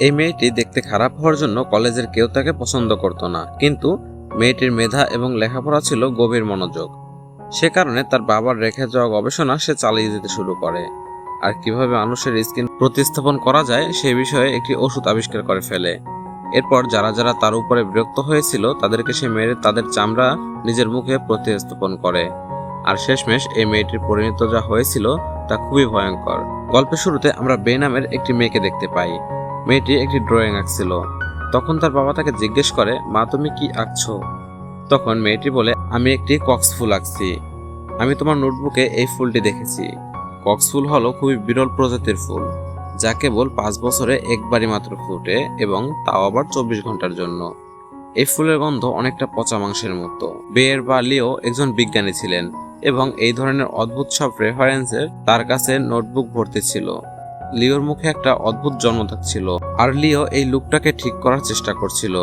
এই মেয়েটি দেখতে খারাপ হওয়ার জন্য কলেজের কেউ তাকে পছন্দ করত না, কিন্তু মেয়েটির মেধা এবং লেখাপড়া ছিল গভীর মনোযোগ। সে কারণে তার বাবার রেখে যাওয়া গবেষণা সে চালিয়ে যেতে শুরু করে, আর কিভাবে মানুষের স্কিন প্রতিস্থাপন করা যায় সে বিষয়ে একটি ওষুধ আবিষ্কার করে ফেলে। এরপর যারা যারা তার উপরে বিরক্ত হয়েছিল তাদেরকে সে মেরে তাদের চামড়া নিজের মুখে প্রতিস্থাপন করে। আর শেষমেশ এই মেয়েটির পরিণত যা হয়েছিল তা খুবই ভয়ঙ্কর। গল্পের শুরুতে আমরা বে নামের একটি মেয়েকে দেখতে পাই। মেয়েটি একটি ড্রয়িং আঁকছিল। তখন তার বাবা তাকে জিজ্ঞেস করে, মা তুমি কি আঁকছো? তখন মেয়েটি বলে, আমি একটি কক্স ফুল আঁকছি। আমি তোমার নোটবুকে এই ফুলটি দেখেছি। কক্স ফুল হলো খুবই বিরল প্রজাতির ফুল, যা কেবল 5 বছরে একবারই মাত্র ফুটে, এবং তাও আবার 24 ঘন্টার জন্য। এই ফুলের গন্ধ অনেকটা পচা মাংসের মতো। বের বা লিও একজন বিজ্ঞানী ছিলেন, এবং এই ধরনের অদ্ভুত সব রেফারেন্সের তার কাছে নোটবুক ভর্তি ছিল। লিওর মুখে একটা অদ্ভুত জন্মদাগ ছিল, আর লিও এই লুকটাকে ঠিক করার চেষ্টা করছিল।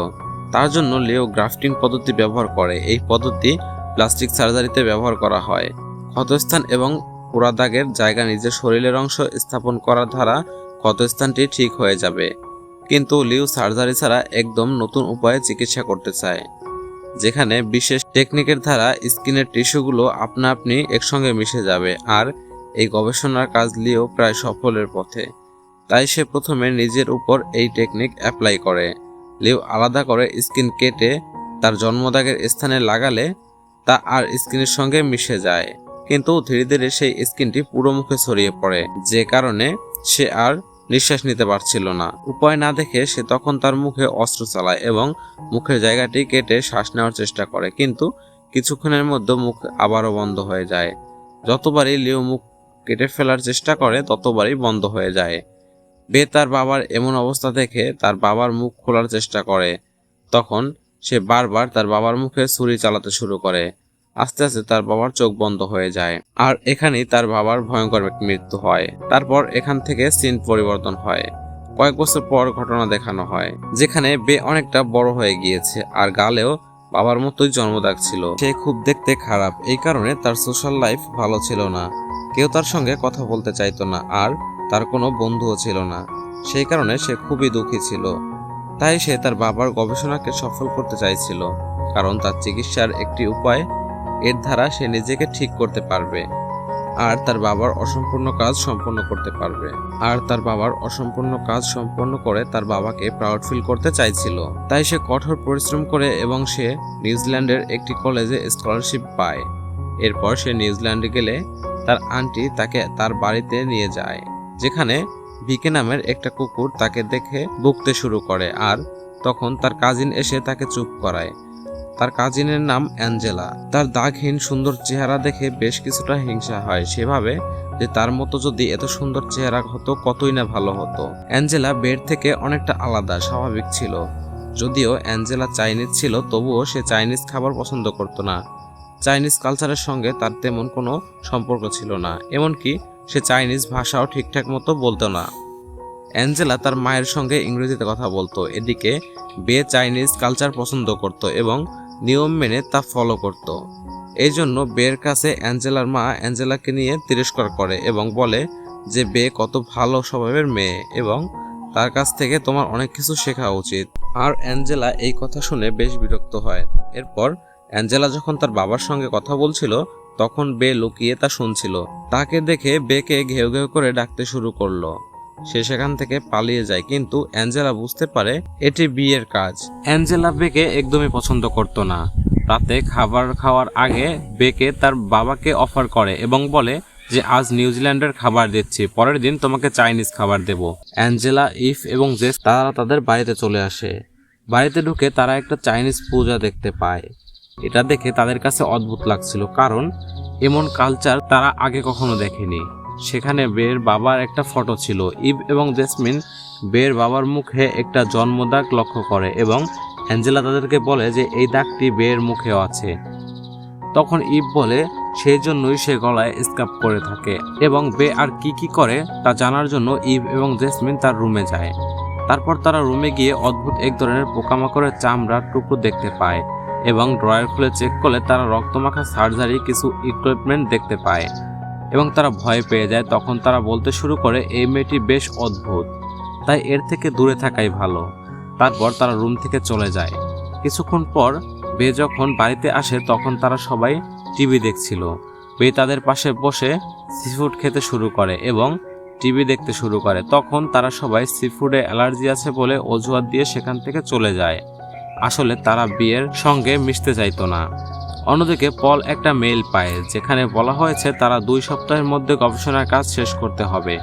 তার জন্য লিও গ্রাফটিং পদ্ধতি ব্যবহার করে। এই পদ্ধতি প্লাস্টিক সার্জারিতে ব্যবহার করা হয়। ক্ষতস্থান এবং পোড়া দাগের জায়গা নিজের শরীরের অংশ স্থাপন করার দ্বারা ক্ষতস্থানটি ঠিক হয়ে যাবে। কিন্তু লিও সার্জারি ছাড়া একদম নতুন উপায়ে চিকিৎসা করতে চায়, যেখানে বিশেষ টেকনিকের দ্বারা স্কিনের টিস্যুগুলো আপনা আপনি একসঙ্গে মিশে যাবে। আর এই গবেষণার কাজ লিও প্রায় সফলের পথে। তাই সে প্রথমে নিজের উপর এই টেকনিক অ্যাপ্লাই করে। লিও আলাদা করে স্কিন কেটে তার জন্মদাগের স্থানে লাগালে তা আর স্কিনের সঙ্গে মিশে যায়, কিন্তু ধীরে ধীরে সেই স্কিনটি পুরো মুখে ছড়িয়ে পড়ে, যে কারণে সে আর নিঃশ্বাস নিতে পারছিল না। উপায় না দেখে সে তখন তার মুখে অস্ত্র চালায় এবং মুখের জায়গাটি কেটে শ্বাস নেওয়ার চেষ্টা করে, কিন্তু কিছুক্ষণের মধ্যে মুখ আবারও বন্ধ হয়ে যায়। যতবারই লিও মুখ কেটে ফেলার চেষ্টা করে ততবারই বন্ধ হয়ে যায়। বে তার বাবার এমন অবস্থা দেখে তার বাবার মুখ খোলার চেষ্টা করে। তখন সে বারবার তার বাবার মুখে ছুরি চালাতে শুরু করে। আস্তে আস্তে তার বাবার চোখ বন্ধ হয়ে যায়, আর এখানেই তার বাবার ভয়ঙ্কর মৃত্যু হয়। তারপর এখান থেকে সিন পরিবর্তন হয়। কয়েক বছর পর ঘটনা দেখানো হয়, যেখানে বে অনেকটা বড় হয়ে গিয়েছে, আর গালেও বাবার মতোই জন্মদাগ ছিল। সে খুব দেখতে খারাপ, এই কারণে তার সোশ্যাল লাইফ ভালো ছিল না। কেউ তার সঙ্গে কথা বলতে চাইতো না, আর তার কোনো বন্ধুও ছিল না। সেই কারণে সে খুবই দুঃখী ছিল। তাই সে তার বাবার গবেষণাকে সফল করতে চাইছিল, কারণ তার চিকিৎসার একটি উপায় এর দ্বারা সে নিজেকে ঠিক করতে পারবে, আর তার বাবার অসম্পূর্ণ কাজ সম্পন্ন করতে পারবে। আর তার বাবার অসম্পূর্ণ কাজ সম্পন্ন করে তার বাবাকে প্রাউড ফিল করতে চাইছিল। তাই সে কঠোর পরিশ্রম করে এবং সে নিউজিল্যান্ডের একটি কলেজে স্কলারশিপ পায়। এরপর সে নিউজিল্যান্ডে গেলে তার আন্টি তাকে তার বাড়িতে নিয়ে যায়, যেখানে ভিকে নামের একটা কুকুর তাকে দেখে বকতে শুরু করে। আর তখন তার কাজিন এসে তাকে চুপ করায়। তার কাজিনের নাম অ্যাঞ্জেলা। তার দাগহীন সুন্দর চেহারা দেখে বেশ কিছুটা হিংসা হয়। সেভাবে যে তার মতো যদি এত সুন্দর চেহারা হতো কতই না ভালো হতো। অ্যাঞ্জেলা বের থেকে অনেকটা আলাদা, স্বাভাবিক ছিল। যদিও অ্যাঞ্জেলা চাইনিজ ছিল, তবুও সে চাইনিজ খাবার পছন্দ করত না। চাইনিজ কালচারের সঙ্গে তার তেমন কোনো সম্পর্ক ছিল না, এমনকি সে চাইনিজ ভাষাও ঠিকঠাক মতো বলতো না। অ্যাঞ্জেলা তার মায়ের সঙ্গে ইংরেজিতে কথা বলতো। এদিকে বে চাইনিজ কালচার পছন্দ করত এবং নিয়ম মেনে তা ফলো করত। এই জন্য বের কাছে অ্যাঞ্জেলার মা অ্যাঞ্জেলাকে নিয়ে তিরস্কার করে এবং বলে যে বে কত ভালো স্বভাবের মেয়ে এবং তার কাছ থেকে তোমার অনেক কিছু শেখা উচিত। আর অ্যাঞ্জেলা এই কথা শুনে বেশ বিরক্ত হয়। এরপর অ্যাঞ্জেলা যখন তার বাবার সঙ্গে কথা বলছিল তখন বে লুকিয়ে তা শুনছিল। তাকে দেখে বেকে ঘেউ ঘেউ করে ডাকতে শুরু করলো। সে সেখান থেকে পালিয়ে যায়, কিন্তু অ্যাঞ্জেলা বুঝতে পারে এটি বিয়ের কাজ। অ্যাঞ্জেলা বেকে একদমই পছন্দ করত না। রাতে খাবার খাওয়ার আগে বেকে তার বাবাকে অফার করে এবং বলে যে আজ নিউজিল্যান্ডের খাবার দিচ্ছি, পরের দিন তোমাকে চাইনিজ খাবার দেব। অ্যাঞ্জেলা, ইভ এবং জেস তারা তাদের বাড়িতে চলে আসে। বাড়িতে ঢুকে তারা একটা চাইনিজ পূজা দেখতে পায়। এটা দেখে তাদের কাছে অদ্ভুত লাগছিল, কারণ এমন কালচার তারা আগে কখনো দেখেনি। সেখানে বের বাবার একটা ফটো ছিল। ইভ এবং জেসমিন বের বাবার মুখে একটা জন্মদাগ লক্ষ্য করে এবং অ্যাঞ্জেলা তাদেরকে বলে যে এই দাগটি বের মুখেও আছে। তখন ইভ বলে সেই জন্যই সে গলায় স্কার্ফ করে থাকে, এবং বে আর কি করে তা জানার জন্য ইভ এবং জেসমিন তার রুমে যায়। তারপর তারা রুমে গিয়ে অদ্ভুত এক ধরনের পোকামাকড়ের চামড়ার টুকরো দেখতে পায় এবং ড্রয়ার খুলে চেক করলে তারা রক্তমাখা সার্জারি কিছু ইকুইপমেন্ট দেখতে পায় এবং তারা ভয় পেয়ে যায়। তখন তারা বলতে শুরু করে এই মেয়েটি বেশ অদ্ভুত। তাই এর থেকে দূরে থাকাই ভালো। তারপর তারা রুম থেকে চলে যায়। কিছুক্ষণ পর বে যখন বাড়িতে আসে তখন তারা সবাই টিভি দেখছিল। বে তাদের পাশে বসে সিফুড খেতে শুরু করে এবং টিভি দেখতে শুরু করে। তখন তারা সবাই সিফুডে অ্যালার্জি আছে বলে অজুহাত দিয়ে সেখান থেকে চলে যায়। আসলে তারা বিয়ের সঙ্গে মিশতে চাইতো না। অন্যদিকে পল একটা মেইল পায় যেখানে বলা হয়েছে তারা 2 সপ্তাহের মধ্যে গবেষণার কাজ শেষ করতে হবে,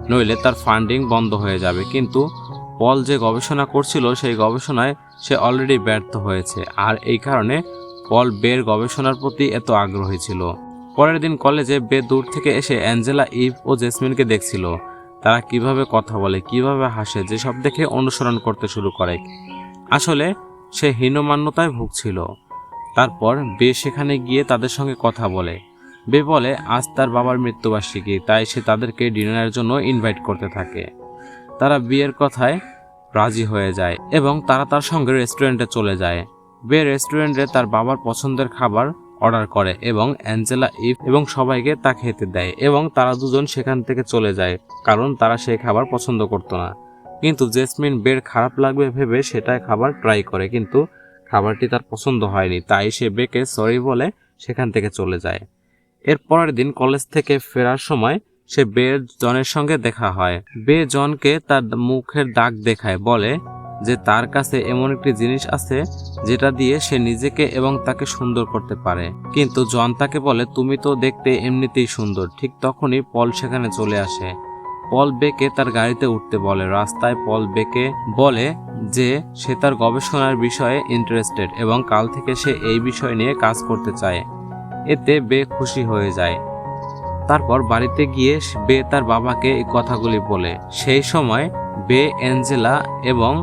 নইলে তার ফান্ডিং বন্ধ হয়ে যাবে। কিন্তু পল যে গবেষণা করছিল সেই গবেষণায় সে অলরেডি ব্যর্থ হয়েছে, আর এই কারণে পল বের গবেষণার প্রতি এত আগ্রহী ছিল। পরের দিন কলেজে বে দূর থেকে এসে অ্যাঞ্জেলা, ইভ ও জেসমিনকে দেখছিল। তারা কিভাবে কথা বলে, কিভাবে হাসে, যেসব দেখে অনুসরণ করতে শুরু করে। আসলে সে হীনমান্যতায় ভুগছিল। তারপর বে সেখানে গিয়ে তাদের সঙ্গে কথা বলে। বে বলে আজ তার বাবার মৃত্যুবার্ষিকী, তাই সে তাদেরকে ডিনারের জন্য ইনভাইট করতে থাকে। তারা বিয়ের কথায় রাজি হয়ে যায় এবং তারা তার সঙ্গে রেস্টুরেন্টে চলে যায়। বে রেস্টুরেন্টে তার বাবার পছন্দের খাবার অর্ডার করে এবং অ্যাঞ্জেলা, ইভ এবং সবাইকে তা খেতে দেয় এবং তারা দুজন সেখান থেকে চলে যায় কারণ তারা সেই খাবার পছন্দ করতো না। কিন্তু জেসমিন বের খারাপ লাগবে ভেবে সেটাই খাবার ট্রাই করে, কিন্তু খাবারটি তার পছন্দ হয়নি, তাই সে বেকে সরি বলে সেখান থেকে চলে যায়। এর পরের দিন কলেজ থেকে ফেরার সময় সে বে জনের সঙ্গে দেখা হয়। বে জনকে তার মুখের দাগ দেখায়, বলে যে তার কাছে এমন একটি জিনিস আছে যেটা দিয়ে সে নিজেকে এবং তাকে সুন্দর করতে পারে। কিন্তু জন তাকে বলে তুমি তো দেখতে এমনিতেই সুন্দর। ঠিক তখনই পল সেখানে চলে আসে। পল বেকে তার গাড়িতে উঠতে বলে। রাস্তায় পল বেকে বলে যে সে তার গবেষণার বিষয়ে ইন্টারেস্টেড এবং কাল থেকে সে এই বিষয় নিয়ে কাজ করতে চায়। এতে বে খুশি হয়ে যায়। তারপর বাড়িতে গিয়ে বে তার বাবাকে এই কথাগুলি বলে। সেই সময় বে অ্যাঞ্জেলা এবং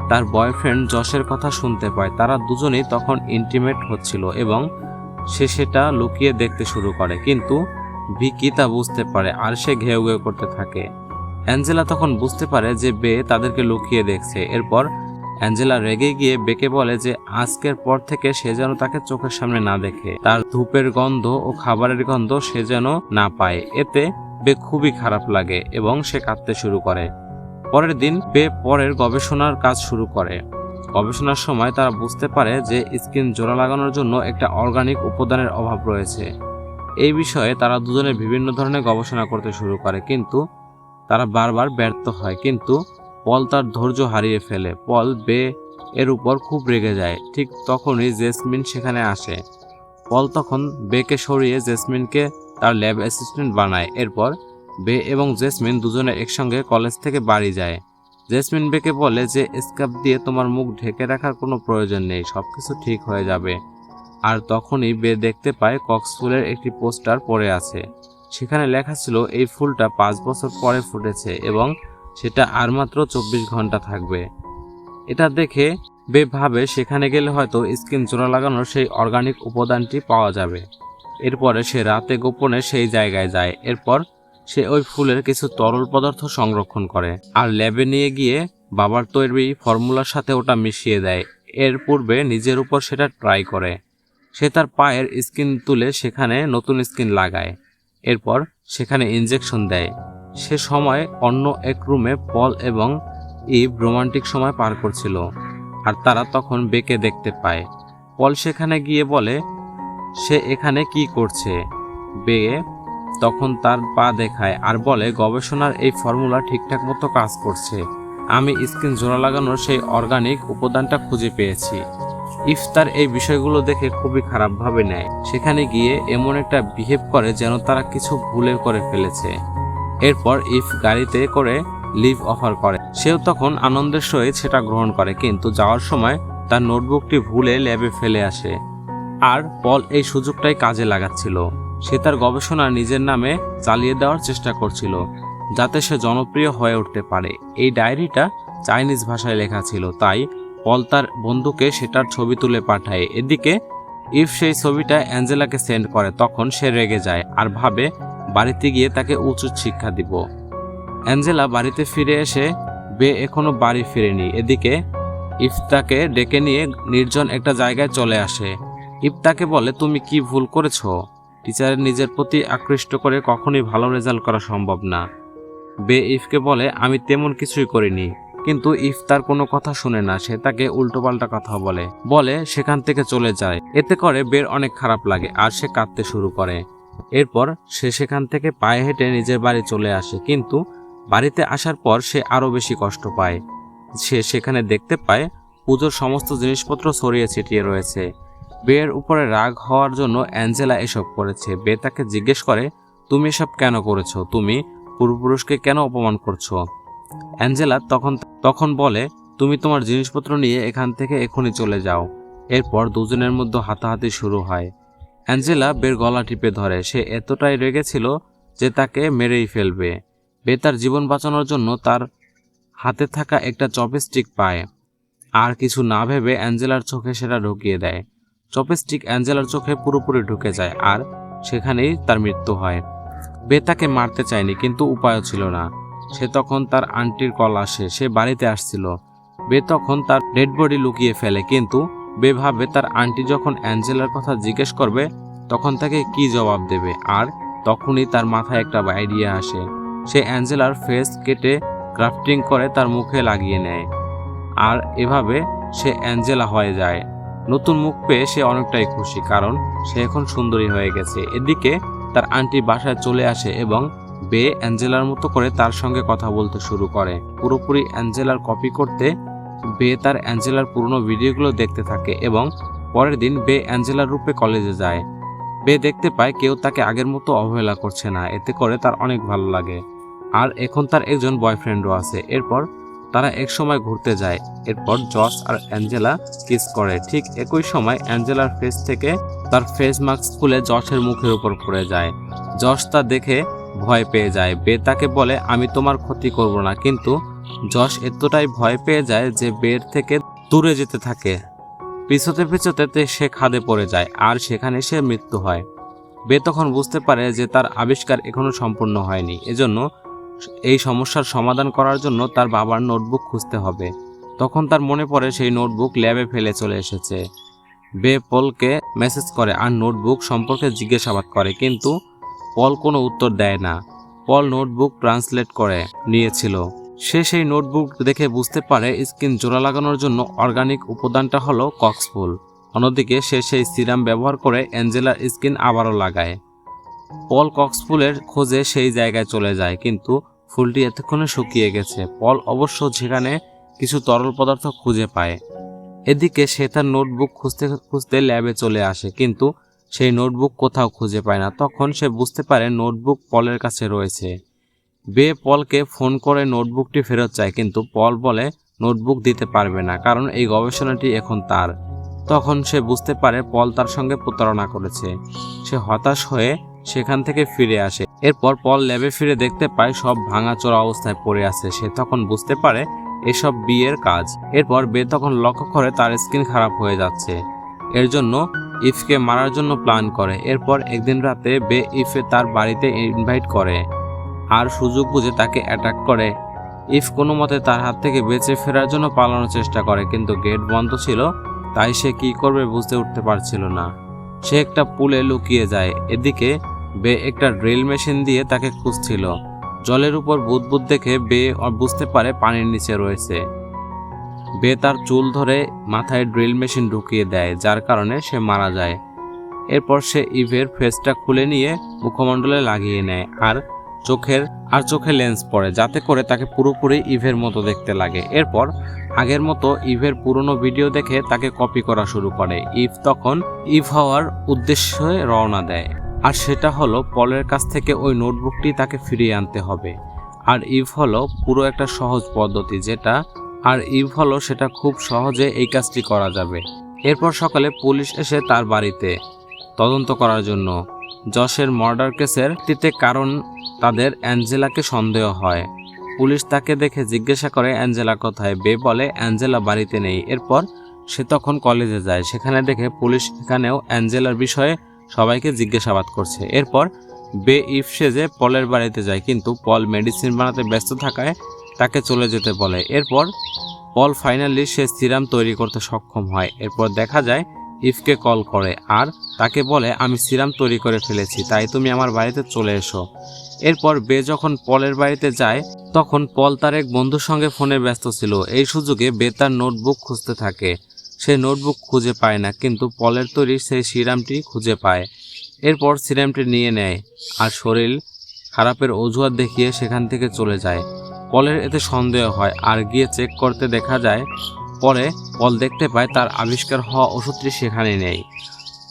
তার বয়ফ্রেন্ড জশের কথা শুনতে পায়। তারা দুজনেই তখন ইন্টিমেট হচ্ছিল এবং সে সেটা লুকিয়ে দেখতে শুরু করে, কিন্তু ভিকি তা বুঝতে পারে আর সে ঘেউ ঘেউ করতে থাকে। অ্যাঞ্জেলা তখন বুঝতে পারে যে বে তাদেরকে লুকিয়ে দেখছে। এরপর অ্যাঞ্জেলা রেগে গিয়ে বেকে বলে যে আজকের পর থেকে সে যেন তাকে চোখের সামনে না দেখে, তার ধূপের গন্ধ ও খাবারের গন্ধ সে যেন না পায়। এতে বে খুবই খারাপ লাগে এবং সে কাঁদতে শুরু করে। পরের দিন বে পরের গবেষণার কাজ শুরু করে। গবেষণার সময় তারা বুঝতে পারে যে স্কিন জোড়া লাগানোর জন্য একটা অর্গানিক উপাদানের অভাব রয়েছে। এই বিষয়ে তারা দুজনে বিভিন্ন ধরনের গবেষণা করতে শুরু করে, কিন্তু তারা বারবার ব্যর্থ হয়। কিন্তু পল তার ধৈর্য হারিয়ে ফেলে। পল বে এর উপর খুব রেগে যায়। ঠিক তখনই জেসমিন সেখানে আসে। পল তখন বেকে সরিয়ে জেসমিনকে তার ল্যাব অ্যাসিস্ট্যান্ট বানায়। এরপর বে এবং জেসমিন দুজনে একসঙ্গে কলেজ থেকে বাড়ি যায়। জেসমিন বেকে বলে যে স্কার্ফ দিয়ে তোমার মুখ ঢেকে রাখার কোনো প্রয়োজন নেই, সবকিছু ঠিক হয়ে যাবে। আর তখনই বে দেখতে পায় কক্সফুলের একটি পোস্টার পড়ে আছে। সেখানে লেখা ছিল এই ফুলটা 5 বছর পরে ফুটেছে এবং সেটা আর মাত্র 24 ঘন্টা থাকবে। এটা দেখে বে ভাবে সেখানে গেলে হয়তো স্কিন জোড়া লাগানোর সেই অর্গানিক উপাদানটি পাওয়া যাবে। এরপরে সে রাতে গোপনে সেই জায়গায় যায়। এরপর সে ওই ফুলের কিছু তরল পদার্থ সংরক্ষণ করে আর ল্যাবে নিয়ে গিয়ে বাবার তৈরি ফর্মুলার সাথে ওটা মিশিয়ে দেয়। এর পূর্বে নিজের উপর সেটা ট্রাই করে। সে তার পায়ের স্কিন তুলে সেখানে নতুন স্কিন লাগায়। এরপর সেখানে ইনজেকশন দেয়। সে সময় অন্য এক রুমে পল এবং ইভ রোমান্টিক সময় পার করছিল আর তারা তখন বেকে দেখতে পায়। পল সেখানে গিয়ে বলে সে এখানে কি করছে। বে তখন তার পা দেখায় আর বলে গবেষণার এই ফর্মুলা ঠিকঠাক মতো কাজ করছে। আমি স্কিন জোড়া লাগানোর সেই অর্গানিক উপাদানটা খুঁজে পেয়েছি। ইফ তার এই বিষয়গুলো দেখে খুবই খারাপভাবে নেয়। সেখানে গিয়ে এমন একটা বিহেভ করে যেন তারা কিছু ভুলে করে ফেলেছে। এরপর ইফ গাড়িতে করে লিভ অফার করে। সেও তখন আনন্দের সহিত সেটা গ্রহণ করে, কিন্তু যাওয়ার সময় তার নোটবুকটি ভুলে ল্যাবে ফেলে আসে। আর পল এই সুযোগটাই কাজে লাগাচ্ছিল। সে তার গবেষণা নিজের নামে চালিয়ে দেওয়ার চেষ্টা করছিল যাতে সে জনপ্রিয় হয়ে উঠতে পারে। এই ডায়েরিটা চাইনিজ ভাষায় লেখা ছিল, তাই পল তার বন্ধুকে সেটার ছবি তুলে পাঠায়। এদিকে ইভ সেই ছবিটা অ্যাঞ্জেলাকে সেন্ড করে। তখন সে রেগে যায় আর ভাবে বাড়িতে গিয়ে তাকে উচিত শিক্ষা দিব। অ্যাঞ্জেলা বাড়িতে ফিরে এসে বে এখনো বাড়ি ফিরেনি। এদিকে ইভ তাকে ডেকে নিয়ে নির্জন একটা জায়গায় চলে আসে। ইভ তাকে বলে তুমি কি ভুল করেছো? টিচারের নিজের প্রতি আকৃষ্ট করে কখনোই ভালো রেজাল্ট করা সম্ভব না। বে ইফকে বলে আমি তেমন কিছুই করিনি, কিন্তু ইফ তার কোনো কথা শুনে না। সে তাকে উল্টোপাল্টা কথা বলে সেখান থেকে চলে যায়। এতে করে বের অনেক খারাপ লাগে আর সে কাঁদতে শুরু করে। এরপর সে সেখান থেকে পায়ে হেঁটে নিজের বাড়ি চলে আসে, কিন্তু বাড়িতে আসার পর সে আরো বেশি কষ্ট পায়। সে সেখানে দেখতে পায় পুজোর সমস্ত জিনিসপত্র ছড়িয়ে ছিটিয়ে রয়েছে। বের উপরে রাগ হওয়ার জন্য অ্যাঞ্জেলা এসব করেছে। বে তাকে জিজ্ঞেস করে, তুমি এসব কেন করেছো? তুমি পূর্বপুরুষকে কেন অপমান করছো? অ্যাঞ্জেলা তখন বলে, তুমি তোমার জিনিসপত্র নিয়ে এখান থেকে এখনই চলে যাও। এরপর দুজনের মধ্যে হাতাহাতি শুরু হয়। অ্যাঞ্জেলা বের গলা টিপে ধরে। সে এতটাই রেগেছিল যে তাকে মেরেই ফেলবে। বে তার জীবন বাঁচানোর জন্য তার হাতে থাকা একটা চপস্টিক পায়, আর কিছু না ভেবে অ্যাঞ্জেলার চোখে সেটা ঢুকিয়ে দেয়। চপস্টিক অ্যাঞ্জেলার চোখে পুরোপুরি ঢুকে যায় আর সেখানেই তার মৃত্যু হয়। বে তাকে মারতে চায়নি, কিন্তু উপায়ও ছিল না। সে তখন তার আন্টির কল আসে, সে বাড়িতে আসছিল। বে তখন তার ডেড বডি লুকিয়ে ফেলে, কিন্তু বে ভাবে তার আন্টি যখন অ্যাঞ্জেলার কথা জিজ্ঞেস করবে তখন তাকে কি জবাব দেবে। আর তখনই তার মাথায় একটা আইডিয়া আসে। সে অ্যাঞ্জেলার ফেস কেটে ক্রাফটিং করে তার মুখে লাগিয়ে নেয়, আর এভাবে সে অ্যাঞ্জেলা হয়ে যায়। নতুন মুখ পেয়ে সে অনেকটাই খুশি, কারণ সে এখন সুন্দরী হয়ে গেছে। এদিকে তার আন্টি বাসায় চলে আসে এবং বে অ্যাঞ্জেলার মতো করে তার সঙ্গে কথা বলতে শুরু করে। পুরোপুরি অ্যাঞ্জেলার কপি করতে বে তার অ্যাঞ্জেলার পুরনো ভিডিওগুলো দেখতে থাকে এবং পরের দিন বে অ্যাঞ্জেলার রূপে কলেজে যায়। বে দেখতে পায় কেউ তাকে আগের মতো অবহেলা করছে না। এতে করে তার অনেক ভালো লাগে, আর এখন তার একজন বয়ফ্রেন্ডও আছে। এরপর তারা এক সময় ঘুরতে যায়। এরপর জস আর অ্যাঞ্জেলা কিস করে। ঠিক একই সময় অ্যাঞ্জেলার ফেস থেকে তার ফেস মাস্ক খুলে জসের মুখের উপর পড়ে যায়। জস তা দেখে ভয় পেয়ে যায়। বে তাকে বলে, আমি তোমার ক্ষতি করব না, কিন্তু জস এতটাই ভয় পেয়ে যায় যে বের থেকে দূরে যেতে থাকে। পিছোতে সে খাদে পড়ে যায় আর সেখানে সে মৃত্যু হয়। বে তখন বুঝতে পারে যে তার আবিষ্কার এখনো সম্পূর্ণ হয়নি। এজন্য এই সমস্যার সমাধান করার জন্য তার বাবার নোটবুক খুঁজতে হবে। তখন তার মনে পড়ে সেই নোটবুক ল্যাবে ফেলে চলে এসেছে। বে পলকে মেসেজ করে আর নোটবুক সম্পর্কে জিজ্ঞাসাবাদ করে, কিন্তু পল কোনো উত্তর দেয় না। পল নোটবুক ট্রান্সলেট করে নিয়েছিল। সে সেই নোটবুক দেখে বুঝতে পারে স্কিন জোড়া লাগানোর জন্য অর্গানিক উপাদানটা হলো কক্সফুল। অন্যদিকে সে সেই সিরাম ব্যবহার করে অ্যাঞ্জেলার স্কিন আবারও লাগায়। পল কক্সফুলের খোঁজে সেই জায়গায় চলে যায়, কিন্তু ফুলটি এতক্ষণে শুকিয়ে গেছে। পল অবশ্য সেখানে কিছু তরল পদার্থ খুঁজে পায়। এদিকে সে তার নোটবুক খুঁজতে খুঁজতে ল্যাবে চলে আসে, কিন্তু সেই নোটবুক কোথাও খুঁজে পায় না। তখন সে বুঝতে পারে নোটবুক পলের কাছে রয়েছে। বে পলকে ফোন করে নোটবুকটি ফেরত চায়, কিন্তু পল বলে নোটবুক দিতে পারবে না, কারণ এই গবেষণাটি এখন তার। তখন সে বুঝতে পারে পল তার সঙ্গে প্রতারণা করেছে। সে হতাশ হয়ে সেখান থেকে ফিরে আসে। এরপর পল ল্যাবে ফিরে দেখতে পায় সব ভাঙাচোরা অবস্থায় পড়ে আছে। সে তখন বুঝতে পারে এসব বিয়ের কাজ। এরপর বে তখন লক্ষ্য করে তার স্কিন খারাপ হয়ে যাচ্ছে। এর জন্য ইফকে মারার জন্য প্ল্যান করে। এরপর একদিন রাতে বে ইফে তার বাড়িতে ইনভাইট করে আর সুযোগ বুঝে তাকে অ্যাটাক করে। ইফ কোনো মতে তার হাত থেকে বেঁচে ফেরার জন্য পালানোর চেষ্টা করে, কিন্তু গেট বন্ধ ছিল, তাই সে কি করবে বুঝতে উঠতে পারছিল না। সে একটা পুলে লুকিয়ে যায়। এদিকে বে একটা ড্রিল মেশিন দিয়ে তাকে খুঁজছিল। জলের উপর বুদবুদ দেখে বে বুঝতে পারে পানির নিচে রয়েছে। বে তার চুল ধরে মাথায় ড্রিল মেশিন ঢুকিয়ে দেয়, যার কারণে সে মারা যায়। এরপর সে ইভের ফেসটা খুলে নিয়ে মুখমণ্ডলে লাগিয়ে নেয় আর চোখে লেন্স পরে, যাতে করে তাকে পুরোপুরি ইভের মতো দেখতে লাগে। এরপর আগের মতো ইভের পুরনো ভিডিও দেখে তাকে কপি করা শুরু করে। ইভ তখন ইভ হওয়ার উদ্দেশ্যে রওনা দেয়, আর সেটা হলো পলের কাছ থেকে ওই নোটবুকটি তাকে ফিরিয়ে আনতে হবে। আর ইভ হলো পুরো একটা সহজ পদ্ধতি সেটা খুব সহজে এই কাজটি করা যাবে। এরপর সকালে পুলিশ এসে তার বাড়িতে তদন্ত করার জন্য জসের মার্ডার কেসের ভিত্তিতে, কারণ তাদের অ্যাঞ্জেলাকে সন্দেহ হয়। পুলিশ তাকে দেখে জিজ্ঞাসা করে অ্যাঞ্জেলা কোথায়। বে বলে অ্যাঞ্জেলা বাড়িতে নেই। এরপর সে তখন কলেজে যায়। সেখানে দেখে পুলিশ এখানেও অ্যাঞ্জেলার বিষয়ে সবাইকে জিজ্ঞাসাবাদ করছে। এরপর বে ইফ সেজে পলের বাড়িতে যায়, কিন্তু পল মেডিসিন বানাতে ব্যস্ত থাকায় তাকে চলে যেতে বলে। এরপর পল ফাইনালি সে সিরাম তৈরি করতে সক্ষম হয়। এরপর দেখা যায় ইফকে কল করে আর তাকে বলে, আমি সিরাম তৈরি করে ফেলেছি, তাই তুমি আমার বাড়িতে চলে এসো। এরপর বে যখন পলের বাড়িতে যায় তখন পল তার এক বন্ধুর সঙ্গে ফোনে ব্যস্ত ছিল। এই সুযোগে বে তার নোটবুক খুঁজতে থাকে। সে নোটবুক খুঁজে পায় না, কিন্তু পলের তৈরি সেই সিরামটি খুঁজে পায়। এরপর সিরামটি নিয়ে নেয় আর শরীর খারাপের অজুহাত দেখিয়ে সেখান থেকে চলে যায়। পলের এতে সন্দেহ হয় আর গিয়ে চেক করতে দেখা যায়। পরে পল দেখতে পায় তার আবিষ্কার হওয়া ওষুধটি সেখানে নেই।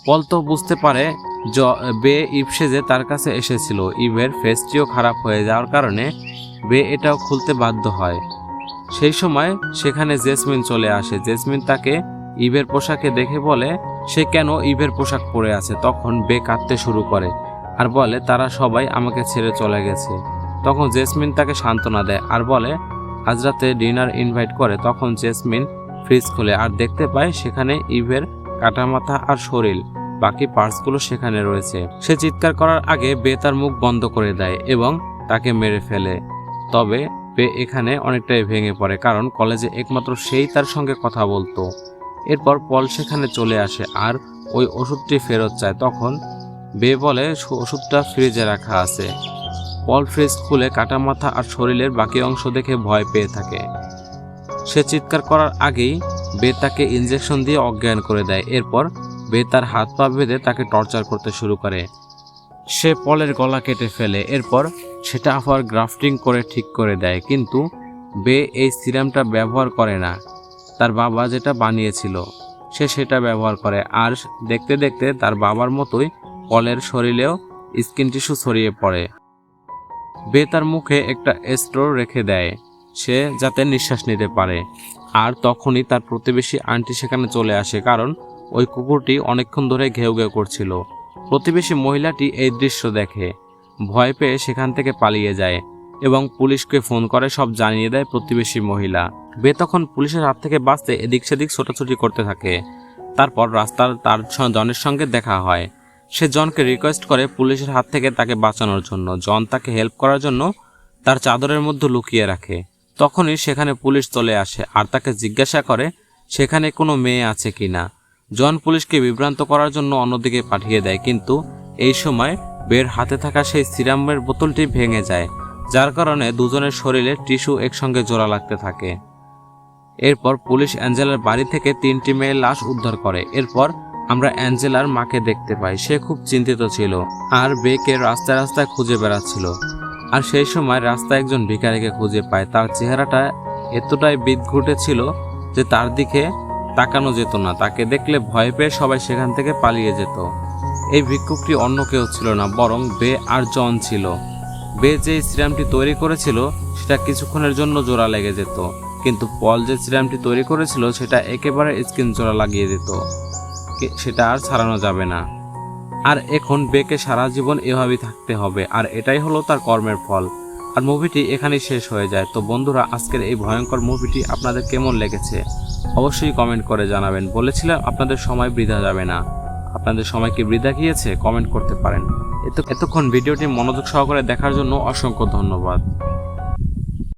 পল তো বুঝতে পারে বে ইভ সেজে তার কাছে এসেছিল। ইভের ফেসটিও খারাপ হয়ে যাওয়ার কারণে বে এটাও খুলতে বাধ্য হয়। সেই সময় সেখানে জেসমিন চলে আসে। জেসমিন তাকে ইভের পোশাকে দেখে বলে সে কেন ইভের পোশাক পরে আছে। তখন বে কাঁদতে শুরু করে আর বলে তারা সবাই আমাকে ছেড়ে চলে গেছে। তখন জেসমিন তাকে সান্ত্বনা দেয় আর বলে আজ রাতে ডিনার ইনভাইট করে। তখন জেসমিন ফ্রিজ খোলে আর দেখতে পায় সেখানে ইভের কাটা মাথা আর শরীর, বাকি পার্টসগুলো সেখানে রয়েছে। সে চিৎকার করার আগে বে তার মুখ বন্ধ করে দেয় এবং তাকে মেরে ফেলে। তবে বে এখানে অনেকটাই ভেঙে পড়ে, কারণ কলেজে একমাত্র সেই তার সঙ্গে কথা বলতো। এরপর পল সেখানে চলে আসে আর ওই ওষুধটি ফেরত চায়। তখন বে বলে ওষুধটা ফ্রিজে রাখা আছে। পল ফ্রিজ খুলে কাটা মাথা আর শরীরের বাকি অংশ দেখে ভয় পেয়ে থাকে। সে চিৎকার করার আগেই বে তাকে ইনজেকশন দিয়ে অজ্ঞান করে দেয়। এরপর বে তার হাত পা বেঁধে তাকে টর্চার করতে শুরু করে। সে পলের গলা কেটে ফেলে। এরপর সেটা আবার গ্রাফটিং করে ঠিক করে দেয়, কিন্তু বে এই সিরামটা ব্যবহার করে না। তার বাবা যেটা বানিয়েছিল সে সেটা ব্যবহার করে। আর দেখতে দেখতে তার বাবার মতোই পলের শরীরেও স্কিন টিস্যু ছড়িয়ে পড়ে। বে তার মুখে একটা স্ট্রো রেখে দেয় সে যাতে নিঃশ্বাস নিতে পারে। আর তখনই তার প্রতিবেশী আন্টি সেখানে চলে আসে, কারণ ওই কুকুরটি অনেকক্ষণ ধরে ঘেউ ঘেউ করছিল। প্রতিবেশী মহিলাটি এই দৃশ্য দেখে ভয় পেয়ে সেখান থেকে পালিয়ে যায় এবং পুলিশকে ফোন করে সব জানিয়ে দেয় প্রতিবেশী মহিলা। বে তখন পুলিশের হাত থেকে বাঁচতে এদিক সেদিক ছোটাছুটি করতে থাকে। তারপর রাস্তার তার জনের সঙ্গে দেখা হয়। সে জনকে রিকোয়েস্ট করে পুলিশের হাত থেকে তাকে বাঁচানোর জন্য। জন তাকে হেল্প করার জন্য তার চাদরের মধ্যে লুকিয়ে রাখে। তখনই সেখানে পুলিশ চলে আসে আর তাকে জিজ্ঞাসা করে সেখানে কোনো মেয়ে আছে কিনা। জন পুলিশকে বিভ্রান্ত করার জন্য অন্যদিকে পাঠিয়ে দেয়, কিন্তু এই সময় বের হাতে থাকা সেই সিরামের বোতলটি ভেঙে যায়, যার কারণে দুজনের শরীরে টিস্যু একসঙ্গে জোড়া লাগতে থাকে। এরপর পুলিশ অ্যাঞ্জেলার বাড়ি থেকে 3টি মেয়ের লাশ উদ্ধার করে। এরপর আমরা অ্যাঞ্জেলার মাকে দেখতে পাই। সে খুব চিন্তিত ছিল আর বেকে রাস্তায় রাস্তায় খুঁজে বেড়াচ্ছিল। আর সেই সময় রাস্তায় একজন ভিখারিকে খুঁজে পায়। তার চেহারাটা এতটাই বিদঘুটে ছিল যে তার দিকে তাকানো যেত না। তাকে দেখলে ভয় পেয়ে সবাই সেখান থেকে পালিয়ে যেত। এই ভিক্ষুকটি অন্য কেউ ছিল না, বরং বে আর জন ছিল। বে যে সিরামটি তৈরি করেছিল সেটা কিছুক্ষণের জন্য জোড়া লেগে যেত, কিন্তু পল যে সিরামটি তৈরি করেছিল সেটা একেবারে স্কিন জোড়া লাগিয়ে দিত, সেটা আর ছাড়ানো যাবে না। আর এখন বেকে সারা জীবন এভাবেই থাকতে হবে, আর এটাই হলো তার কর্মের ফল। আর মুভিটি এখানেই শেষ হয়ে যায়। তো বন্ধুরা, আজকের এই ভয়ঙ্কর মুভিটি আপনাদের কেমন লেগেছে অবশ্যই কমেন্ট করে জানাবেন। বলেছিলাম আপনাদের সময় বৃথা যাবে না। আপনাদের সময় কি বৃথা গিয়েছে? কমেন্ট করতে পারেন। এতক্ষণ ভিডিওটি মনোযোগ সহকারে দেখার জন্য অসংখ্য ধন্যবাদ।